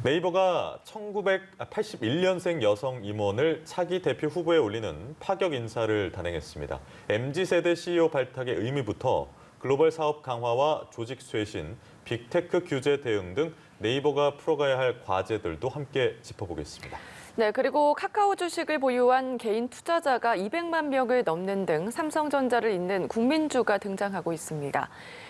네이버가 1981년생 여성 임원을 차기 대표 후보에 올리는 파격 인사를 단행했습니다. MZ세대 CEO 발탁의 의미부터 글로벌 사업 강화와 조직 쇄신, 빅테크 규제 대응 등 네이버가 풀어가야 할 과제들도 함께 짚어보겠습니다. 네, 그리고 카카오 주식을 보유한 개인 투자자가 200만 명을 넘는 등 삼성전자를 잇는 국민주가 등장하고 있습니다.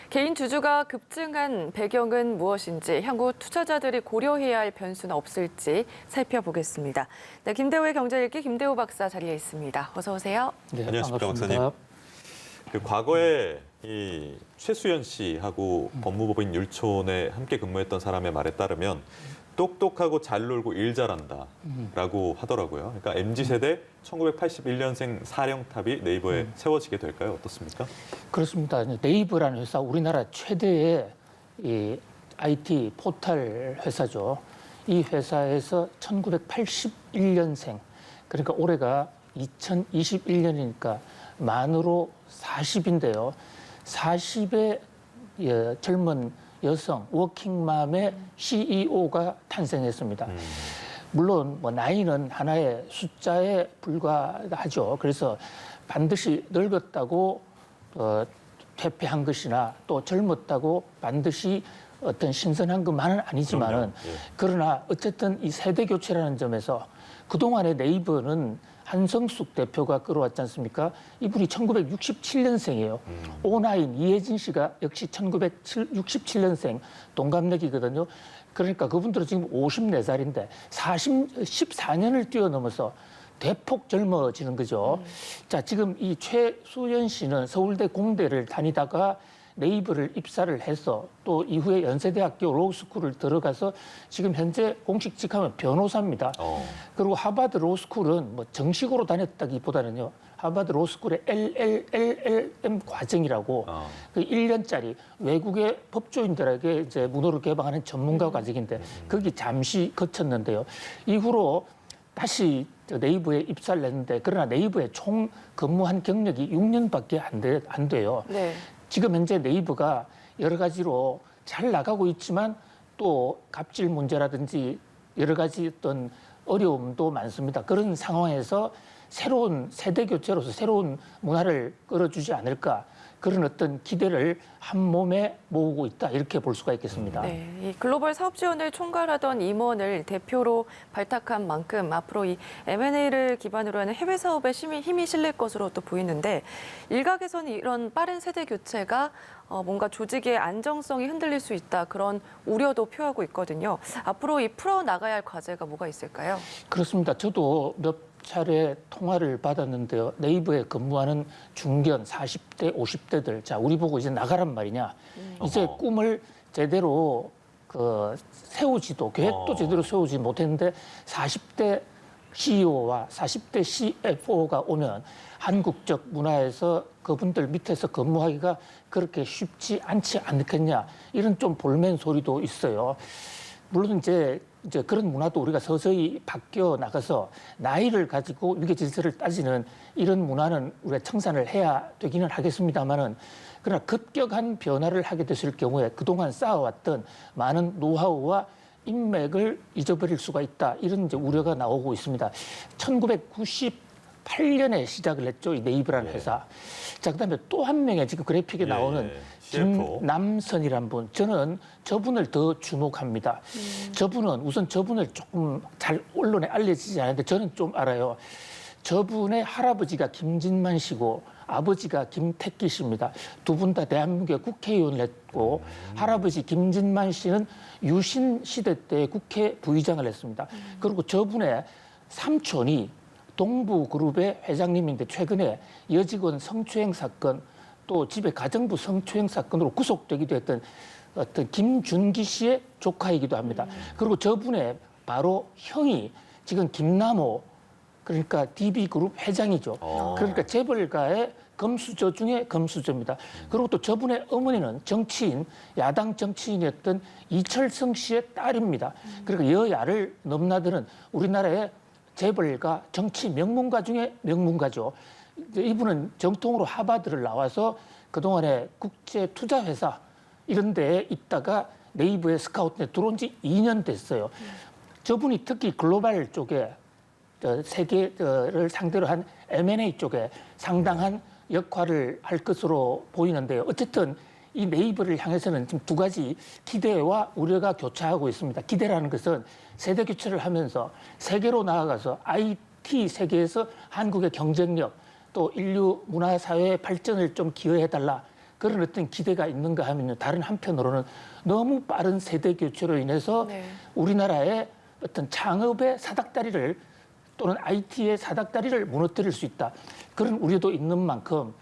개인 주주가 급증한 배경은 무엇인지, 향후 투자자들이 고려해야 할 변수는 없을지 살펴보겠습니다. 네, 김대우의 경제일기 김대우 박사 자리에 있습니다. 어서 오세요. 네, 안녕하십니까, 박사님. 과거에 이 최수연 씨하고 법무법인 율촌에 함께 근무했던 사람의 말에 따르면 똑똑하고 잘 놀고 일 잘한다라고 하더라고요. 그러니까 MZ세대 1981년생 사령탑이 네이버에 세워지게 될까요? 어떻습니까? 그렇습니다. 네이버라는 회사, 우리나라 최대의 이 IT 포털 회사죠. 이 회사에서 1981년생, 그러니까 올해가 2021년이니까 만으로 40인데요. 40의 젊은 여성, 워킹맘의 CEO가 탄생했습니다. 물론 뭐 나이는 하나의 숫자에 불과하죠. 그래서 반드시 늙었다고 퇴폐한 것이나 또 젊었다고 반드시 어떤 신선한 것만은 아니지만은 그러나 어쨌든 이 세대 교체라는 점에서 그동안의 네이버는 한성숙 대표가 끌어왔지 않습니까? 이분이 1967년생이에요. 오나인 이혜진 씨가 역시 1967년생 동갑내기거든요. 그러니까 그분들은 지금 54살인데 14년을 뛰어넘어서 대폭 젊어지는 거죠. 자, 지금 이 최수연 씨는 서울대 공대를 다니다가 네이버를 입사를 해서 또 이후에 연세대학교 로스쿨을 들어가서 지금 현재 공식 직함은 변호사입니다. 그리고 하버드 로스쿨은 뭐 정식으로 다녔다기보다는요. 하버드 로스쿨의 LLLM 과정이라고 그 1년짜리 외국의 법조인들에게 이제 문호를 개방하는 전문가 과정인데 거기 잠시 거쳤는데요. 이후로 다시 네이버에 입사를 했는데 그러나 네이버에 총 근무한 경력이 6년밖에 안 돼요. 네. 지금 현재 네이버가 여러 가지로 잘 나가고 있지만 또 갑질 문제라든지 여러 가지 어떤 어려움도 많습니다. 그런 상황에서 새로운 세대 교체로서 새로운 문화를 끌어주지 않을까 그런 어떤 기대를 한 몸에 모으고 있다 이렇게 볼 수가 있겠습니다. 네, 이 글로벌 사업 지원을 총괄하던 임원을 대표로 발탁한 만큼 앞으로 이 M&A를 기반으로 하는 해외 사업에 힘이 실릴 것으로 또 보이는데 일각에서는 이런 빠른 세대 교체가 뭔가 조직의 안정성이 흔들릴 수 있다 그런 우려도 표하고 있거든요. 앞으로 이 풀어 나가야 할 과제가 뭐가 있을까요? 그렇습니다. 저도 몇 차례 통화를 받았는데요. 네이버에 근무하는 중견 40대, 50대들. 자, 우리 보고 이제 나가란 말이냐. 이제 꿈을 제대로 세우지도, 계획도 제대로 세우지 못했는데 40대 CEO와 40대 CFO가 오면 한국적 문화에서 그분들 밑에서 근무하기가 그렇게 쉽지 않지 않겠냐. 이런 좀 볼멘 소리도 있어요. 물론 이제 그런 문화도 우리가 서서히 바뀌어 나가서 나이를 가지고 위계 질서를 따지는 이런 문화는 우리가 청산을 해야 되기는 하겠습니다만은 그러나 급격한 변화를 하게 됐을 경우에 그동안 쌓아왔던 많은 노하우와 인맥을 잊어버릴 수가 있다. 이런 이제 우려가 나오고 있습니다. 1998년에 시작을 했죠. 이 네이버라는 회사. 자, 그다음에 또 한 명의 지금 그래픽에 나오는 김남선이란 분. 저는 저분을 더 주목합니다. 저분은 우선 저분을 조금 잘 언론에 알려지지 않는데 저는 좀 알아요. 저분의 할아버지가 김진만 씨고 아버지가 김택기 씨입니다. 두 분 다 대한민국의 국회의원을 했고 할아버지 김진만 씨는 유신 시대 때 국회 부의장을 했습니다. 그리고 저분의 삼촌이 동부그룹의 회장님인데 최근에 여직원 성추행 사건 또 집에 가정부 성추행 사건으로 구속되기도 했던 어떤 김준기 씨의 조카이기도 합니다. 그리고 저분의 바로 형이 지금 김남호 그러니까 DB그룹 회장이죠. 그러니까 재벌가의 금수저 중에 금수저입니다. 그리고 또 저분의 어머니는 정치인, 야당 정치인이었던 이철성 씨의 딸입니다. 그러니까 여야를 넘나드는 우리나라의 재벌가 정치 명문가 중에 명문가죠. 이분은 정통으로 하버드를 나와서 그동안에 국제 투자회사 이런 데에 있다가 네이버의 스카우트에 들어온 지 2년 됐어요. 저분이 특히 글로벌 쪽에 세계를 상대로 한 M&A 쪽에 상당한 역할을 할 것으로 보이는데요. 어쨌든 이 네이버를 향해서는 지금 두 가지 기대와 우려가 교차하고 있습니다. 기대라는 것은 세대 교체를 하면서 세계로 나아가서 IT 세계에서 한국의 경쟁력 또 인류 문화 사회의 발전을 좀 기여해달라. 그런 어떤 기대가 있는가 하면요. 다른 한편으로는 너무 빠른 세대 교체로 인해서 네. 우리나라의 어떤 창업의 사닥다리를 또는 IT의 사닥다리를 무너뜨릴 수 있다. 그런 우려도 있는 만큼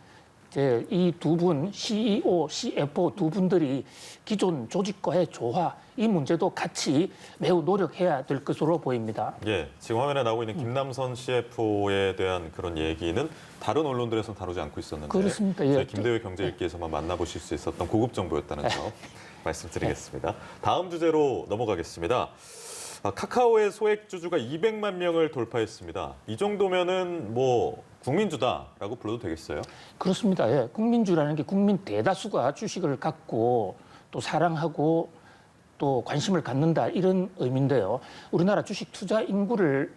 이제 이 두 분 CEO, CFO 두 분들이 기존 조직과의 조화 이 문제도 같이 매우 노력해야 될 것으로 보입니다. 예, 지금 화면에 나오고 있는 김남선 CFO에 대한 그런 얘기는 다른 언론들에서는 다루지 않고 있었는데 그렇습니다. 예. 저희 김대회 경제일기에서만 만나보실 수 있었던 고급 정보였다는 점 말씀드리겠습니다. 다음 주제로 넘어가겠습니다. 카카오의 소액주주가 200만 명을 돌파했습니다. 이 정도면은 뭐 국민주다라고 불러도 되겠어요? 그렇습니다. 예. 국민주라는 게 국민 대다수가 주식을 갖고 또 사랑하고 또 관심을 갖는다 이런 의미인데요. 우리나라 주식 투자 인구를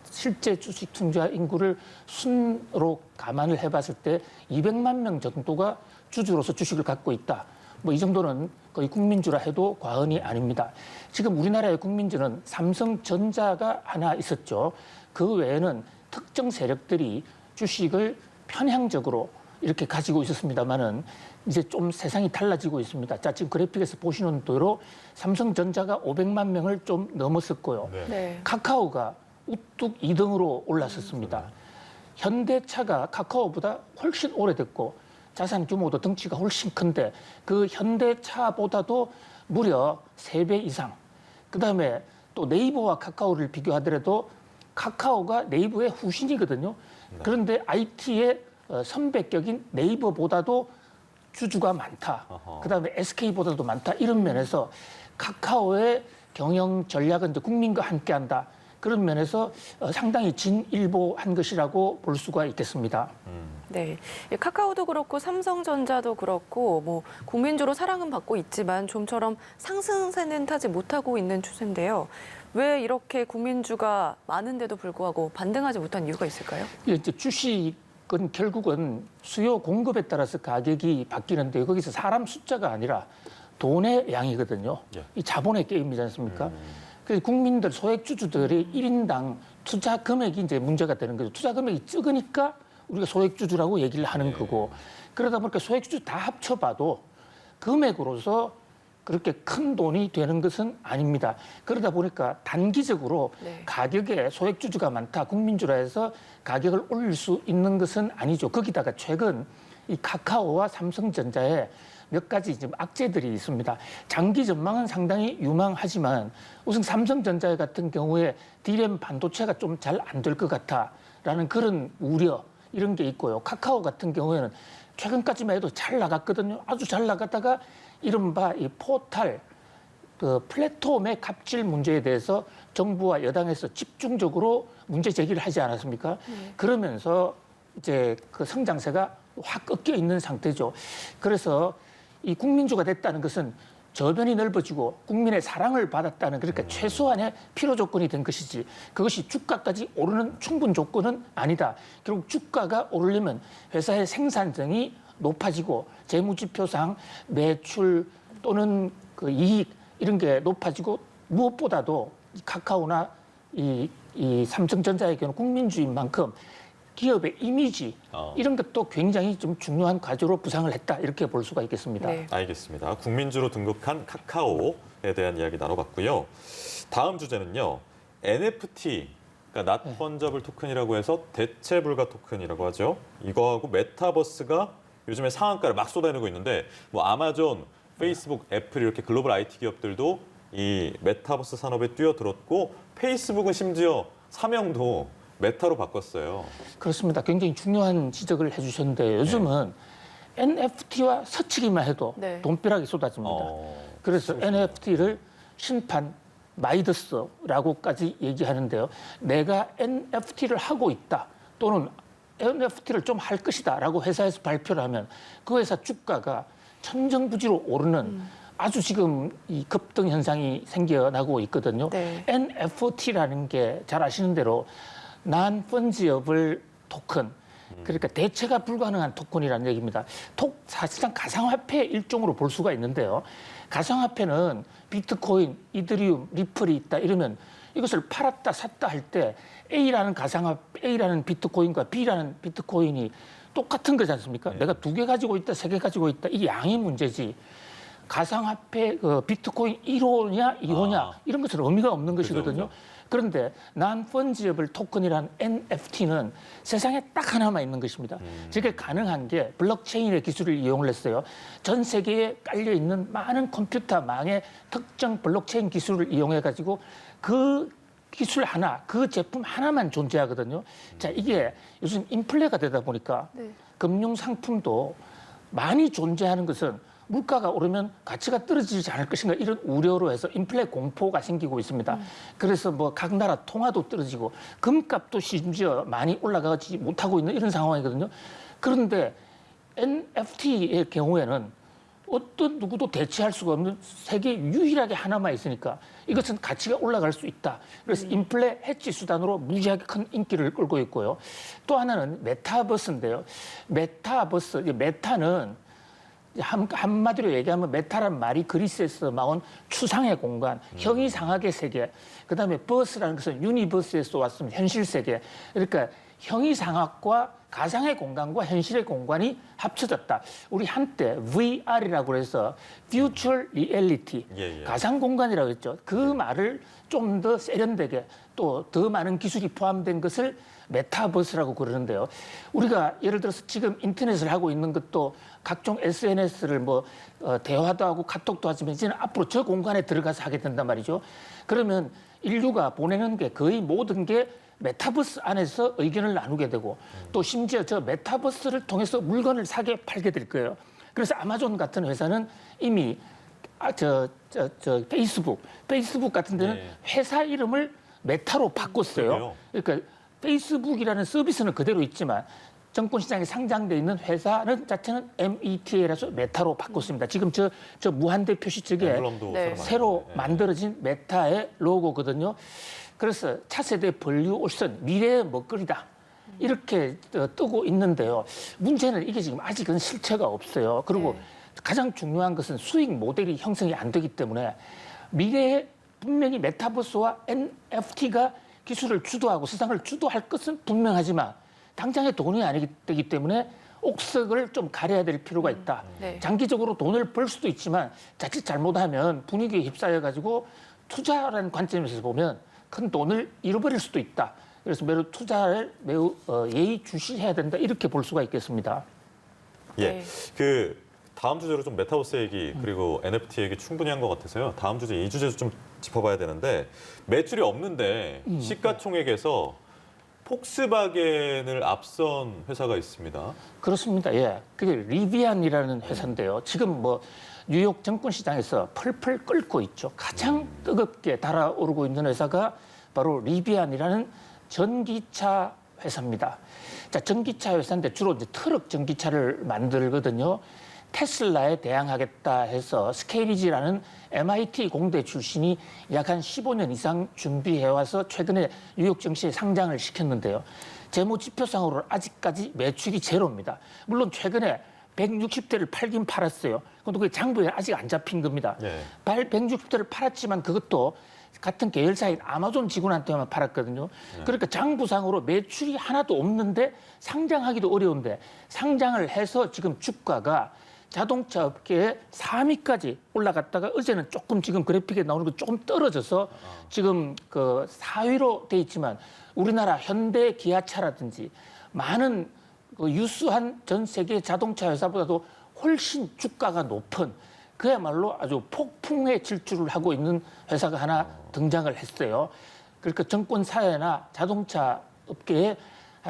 실제 주식 투자 인구를 순으로 감안을 해봤을 때 200만 명 정도가 주주로서 주식을 갖고 있다. 뭐 이 정도는 거의 국민주라 해도 과언이 아닙니다. 지금 우리나라의 국민주는 삼성전자가 하나 있었죠. 그 외에는 특정 세력들이 주식을 편향적으로 이렇게 가지고 있었습니다만은 이제 좀 세상이 달라지고 있습니다. 자, 지금 그래픽에서 보시는 대로 삼성전자가 500만 명을 좀 넘었었고요. 네. 네. 카카오가 우뚝 2등으로 올랐었습니다. 현대차가 카카오보다 훨씬 오래됐고 자산 규모도 덩치가 훨씬 큰데 그 현대차보다도 무려 3배 이상. 그다음에 또 네이버와 카카오를 비교하더라도 카카오가 네이버의 후신이거든요. 그런데 IT의 선배격인 네이버보다도 주주가 많다. 그다음에 SK보다도 많다. 이런 면에서 카카오의 경영 전략은 국민과 함께한다. 그런 면에서 상당히 진일보한 것이라고 볼 수가 있겠습니다. 네, 카카오도 그렇고 삼성전자도 그렇고 뭐 국민주로 사랑은 받고 있지만 좀처럼 상승세는 타지 못하고 있는 추세인데요. 왜 이렇게 국민주가 많은데도 불구하고 반등하지 못한 이유가 있을까요? 이제 주식은 결국은 수요 공급에 따라서 가격이 바뀌는데 거기서 사람 숫자가 아니라 돈의 양이거든요. 예. 이 자본의 게임이지 않습니까? 그래서 국민들 소액주주들이 1인당 투자 금액이 이제 문제가 되는 거죠. 투자 금액이 적으니까 우리가 소액주주라고 얘기를 하는 거고 그러다 보니까 소액주주 다 합쳐봐도 금액으로서 그렇게 큰 돈이 되는 것은 아닙니다. 그러다 보니까 단기적으로 네. 가격에 소액주주가 많다, 국민주라 해서 가격을 올릴 수 있는 것은 아니죠. 거기다가 최근 이 카카오와 삼성전자에 몇 가지 지금 악재들이 있습니다. 장기 전망은 상당히 유망하지만 우선 삼성전자 같은 경우에 D램 반도체가 좀 잘 안 될 것 같아라는 그런 우려 이런 게 있고요. 카카오 같은 경우에는 최근까지만 해도 잘 나갔거든요. 아주 잘 나갔다가 이른바 이 포탈 그 플랫폼의 갑질 문제에 대해서 정부와 여당에서 집중적으로 문제 제기를 하지 않았습니까? 그러면서 이제 그 성장세가 확 꺾여 있는 상태죠. 그래서 이 국민주가 됐다는 것은 저변이 넓어지고 국민의 사랑을 받았다는 그러니까 최소한의 필요 조건이 된 것이지 그것이 주가까지 오르는 충분 조건은 아니다. 결국 주가가 오르려면 회사의 생산성이 높아지고 재무지표상 매출 또는 그 이익 이런 게 높아지고 무엇보다도 카카오나 이 삼성전자의 경우 국민주인 만큼 기업의 이미지 이런 것도 굉장히 좀 중요한 과제로 부상을 했다 이렇게 볼 수가 있겠습니다. 네. 알겠습니다. 국민주로 등극한 카카오에 대한 이야기 나눠봤고요. 다음 주제는요. NFT, 그러니까 Not Fungible 토큰이라고 해서 대체 불가 토큰이라고 하죠. 이거하고 메타버스가 요즘에 상한가를 막 쏟아내고 있는데 뭐 아마존, 페이스북, 애플 이렇게 글로벌 IT 기업들도 이 메타버스 산업에 뛰어들었고 페이스북은 심지어 사명도 메타로 바꿨어요. 그렇습니다. 굉장히 중요한 지적을 해주셨는데 요즘은 NFT와 스치기만 해도 네. 돈벼락이 쏟아집니다. 그래서 NFT를 신판 마이더스라고까지 얘기하는데요. 내가 NFT를 하고 있다 또는 NFT를 좀 할 것이다라고 회사에서 발표를 하면 그 회사 주가가 천정부지로 오르는 아주 지금 이 급등 현상이 생겨나고 있거든요. 네. NFT라는 게 잘 아시는 대로 Non-Fungible Token, 그러니까 대체가 불가능한 토큰이라는 얘기입니다. 사실상 가상화폐의 일종으로 볼 수가 있는데요. 가상화폐는 비트코인, 이더리움, 리플이 있다 이러면 이것을 팔았다 샀다 할 때 A라는 비트코인과 B라는 비트코인이 똑같은 거지 않습니까? 내가 2개 가지고 있다, 3개 가지고 있다. 이게 양의 문제지. 가상화폐 비트코인 1호냐 2호냐 이런 것은 의미가 없는 것이거든요. 그죠. 그런데 Non-Fungible Token이라는 NFT는 세상에 딱 하나만 있는 것입니다. 저게 가능한 게 블록체인의 기술을 이용을 했어요. 전 세계에 깔려 있는 많은 컴퓨터망의 특정 블록체인 기술을 이용해 가지고 그 기술 하나, 그 제품 하나만 존재하거든요. 자, 이게 요즘 인플레가 되다 보니까 네. 금융 상품도 많이 존재하는 것은 물가가 오르면 가치가 떨어지지 않을 것인가 이런 우려로 해서 인플레 공포가 생기고 있습니다. 그래서 뭐 각 나라 통화도 떨어지고 금값도 심지어 많이 올라가지 못하고 있는 이런 상황이거든요. 그런데 NFT의 경우에는 어떤 누구도 대체할 수가 없는 세계 유일하게 하나만 있으니까 이것은 가치가 올라갈 수 있다. 그래서 인플레 해지 수단으로 무지하게 큰 인기를 끌고 있고요. 또 하나는 메타버스인데요. 메타는 한마디로 얘기하면 메타란 말이 그리스에서 나온 추상의 공간, 형이상학의 세계, 그다음에 버스라는 것은 유니버스에서 왔으면 현실 세계. 그러니까 형이상학과 가상의 공간과 현실의 공간이 합쳐졌다. 우리 한때 VR이라고 해서 Virtual Reality, 가상 공간이라고 했죠. 그 말을 좀 더 세련되게 또 더 많은 기술이 포함된 것을 메타버스라고 그러는데요. 우리가 예를 들어서 지금 인터넷을 하고 있는 것도 각종 SNS를 대화도 하고 카톡도 하지만 이제는 앞으로 저 공간에 들어가서 하게 된단 말이죠. 그러면 인류가 보내는 게 거의 모든 게 메타버스 안에서 의견을 나누게 되고 또 심지어 저 메타버스를 통해서 물건을 사게 팔게 될 거예요. 그래서 아마존 같은 회사는 이미 페이스북 같은 데는 회사 이름을 메타로 바꿨어요. 그러니까 페이스북이라는 서비스는 그대로 있지만 정권시장에 상장돼 있는 회사는 자체는 META라서 메타로 바꿨습니다. 지금 저 무한대 표시 쪽에 네. 새로 만들어진 메타의 로고거든요. 그래서 차세대 벌류 올선 미래의 먹거리다. 이렇게 뜨고 있는데요. 문제는 이게 지금 아직은 실체가 없어요. 그리고 가장 중요한 것은 수익 모델이 형성이 안 되기 때문에 미래에 분명히 메타버스와 NFT가 기술을 주도하고 세상을 주도할 것은 분명하지만 당장의 돈이 아니기 때문에 옥석을 좀 가려야 될 필요가 있다. 네. 장기적으로 돈을 벌 수도 있지만 자칫 잘못하면 분위기에 휩싸여가지고 투자라는 관점에서 보면 큰 돈을 잃어버릴 수도 있다. 그래서 투자를 매우 예의주시해야 된다. 이렇게 볼 수가 있겠습니다. 예, 다음 주제로 좀 메타버스 얘기 그리고 NFT 얘기 충분히 한 것 같아서요. 다음 주제 이 주제도 좀 짚어봐야 되는데 매출이 없는데 시가총액에서 폭스바겐을 앞선 회사가 있습니다. 그렇습니다. 예, 그게 리비안이라는 회사인데요. 지금 뉴욕 증권시장에서 펄펄 끓고 있죠. 가장 뜨겁게 달아오르고 있는 회사가 바로 리비안이라는 전기차 회사입니다. 자, 전기차 회사인데 주로 이제 트럭 전기차를 만들거든요. 테슬라에 대항하겠다 해서 스케일리지라는 MIT 공대 출신이 약 한 15년 이상 준비해와서 최근에 뉴욕 증시에 상장을 시켰는데요. 재무지표상으로는 아직까지 매출이 제로입니다. 물론 최근에 160대를 팔긴 팔았어요. 그런데 그게 장부에 아직 안 잡힌 겁니다. 160대를 팔았지만 그것도 같은 계열사인 아마존 직원한테만 팔았거든요. 그러니까 장부상으로 매출이 하나도 없는데 상장하기도 어려운데 상장을 해서 지금 주가가 자동차 업계의 3위까지 올라갔다가 어제는 조금 지금 그래픽에 나오는 거 조금 떨어져서 지금 4위로 돼 있지만 우리나라 현대 기아차라든지 많은 유수한 전 세계 자동차 회사보다도 훨씬 주가가 높은 그야말로 아주 폭풍의 질주를 하고 있는 회사가 하나 등장을 했어요. 그러니까 정권 사회나 자동차 업계에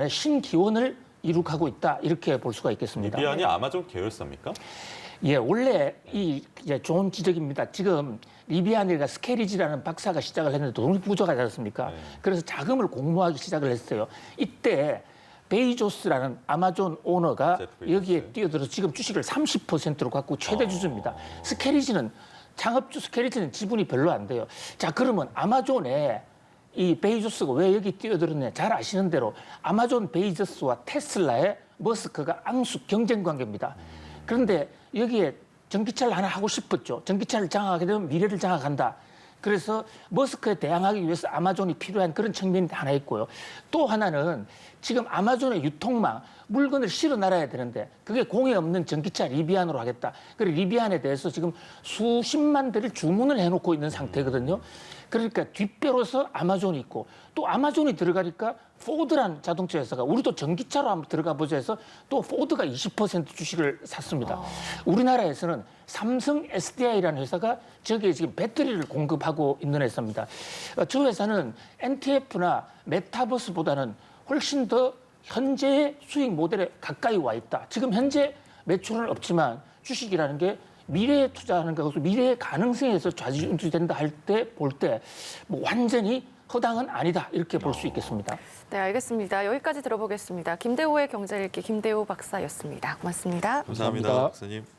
신기원을 이룩하고 있다 이렇게 볼 수가 있겠습니다. 리비안이 아마존 계열사입니까? 예, 원래 좋은 지적입니다. 지금 리비안이가 스케리지라는 박사가 시작을 했는데 돈이 부족하지 않습니까? 그래서 자금을 공모하기 시작을 했어요. 이때 베이조스라는 아마존 오너가 여기에 뛰어들어서 지금 주식을 30%로 갖고 최대 주주입니다. 스케리지는 창업주 스켈리티는 지분이 별로 안 돼요. 자, 그러면 아마존에 이 베이조스가 왜 여기 뛰어들었냐? 잘 아시는 대로 아마존 베이조스와 테슬라의 머스크가 앙숙 경쟁 관계입니다. 그런데 여기에 전기차를 하나 하고 싶었죠. 전기차를 장악하게 되면 미래를 장악한다. 그래서 머스크에 대항하기 위해서 아마존이 필요한 그런 측면이 하나 있고요. 또 하나는 지금 아마존의 유통망, 물건을 실어 날아야 되는데 그게 공해 없는 전기차 리비안으로 하겠다. 그리고 리비안에 대해서 지금 수십만 대를 주문을 해놓고 있는 상태거든요. 그러니까 뒷배로서 아마존이 있고 또 아마존이 들어가니까 포드란 자동차 회사가 우리도 전기차로 한번 들어가 보자 해서 또 포드가 20% 주식을 샀습니다. 우리나라에서는 삼성 SDI라는 회사가 저기에 지금 배터리를 공급하고 있는 회사입니다. 저 회사는 NTF나 메타버스보다는 훨씬 더 현재의 수익 모델에 가까이 와 있다. 지금 현재 매출은 없지만 주식이라는 게 미래에 투자하는 것으로 미래의 가능성에서 좌지우지된다 할 때 볼 때 뭐 완전히 허당은 아니다 이렇게 볼 수 있겠습니다. 네, 알겠습니다. 여기까지 들어보겠습니다. 김대호의 경제 읽기 김대호 박사였습니다. 고맙습니다. 감사합니다, 감사합니다. 박사님.